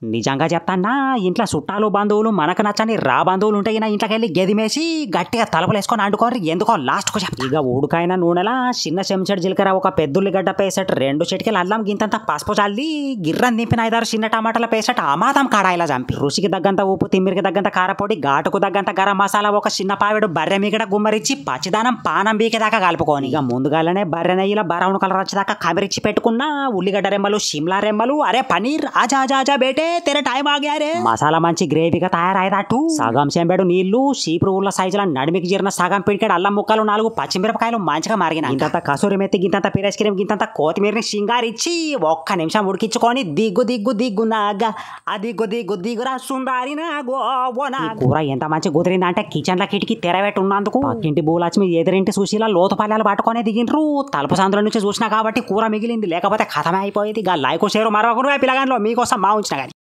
నిజంగా చెప్తాన్నా ఇంట్లో చుట్టాలు బంధువులు మనకు నచ్చని రా బంధువులు ఉంటాయి నా ఇంట్లోకి వెళ్ళి గదిమేసి గట్టిగా తలుపులు వేసుకొని అండుకోరు ఎందుకో లాస్ట్కు చెప్తా. ఇక ఉడుకైన నూనెలా చిన్న చెంచాడు జీలకర్ర ఒక పెద్దుల్లిగడ్డ పేసట్ 2 చిటికలు అల్లం గింతంత పసుపు చల్లి గిర్రం దింపిన 5-6 చిన్న టమాటాల పేసట్ అమాదం కాడాయిలా చంపి రుచికి తగ్గంత ఉప్పు తిమ్మిరికి తగ్గంత కారపొడి ఘాటుకు తగ్గంత గరం మసాలా ఒక చిన్న పావిడు బర్రె మిగడ గుమ్మరిచ్చి పచ్చిదానం పానం బీకేదాకా కలుపుకొని ఇక ముందుగానే బర్రె నెయ్యిలో బ్రౌన్ కలర్ వచ్చేదాకా కమిరిచ్చి పెట్టుకున్న ఉల్లిగడ్డ రెమ్మలు షిమ్లా రెమ్మలు అరే పనీర్ ఆజా ఆజా ఆజా బేటే తెర టైం ఆగారే మసాలా మంచి గ్రేవీగా తయారైనట్టు సగం చెంబెడు నీళ్లు చీపురు ఊళ్ళ సైజుల నడిమికి జీరిన సగం పిడికాడు అల్లం ముక్కలు 4 పచ్చిమిరపకాయలు మంచిగా మరిగిన ఇంతంత కసూరి మెత్తి గింతంత పిరేస్ క్రీమ్ గింతంత కొత్తిమీరని షింగారిచ్చి ఒక్క నిమిషం ఉడికించుకొని దిగ్గు దిగ్గు దిగ్గు నాగా ఆ దిగ్గు దిగ్గు దిగురా సుందారి కూర ఎంత మంచి కుదిరిందంటే కిచెన్ లో కిటికీ తెరబెట్టి ఉన్నందుకు పక్కింటి భూలక్ష్మి ఎదురింటి సుశీల లోతుపల్లాలు పట్టుకొని దిగిండ్రు తలుపు సందుల నుంచి చూసినా కాబట్టి కూర మిగిలింది లేకపోతే కథమే అయిపోయేది. లైక్ షేర్ మరొకరు పిల్లగాంలో మీకోసం మా ఉంచిన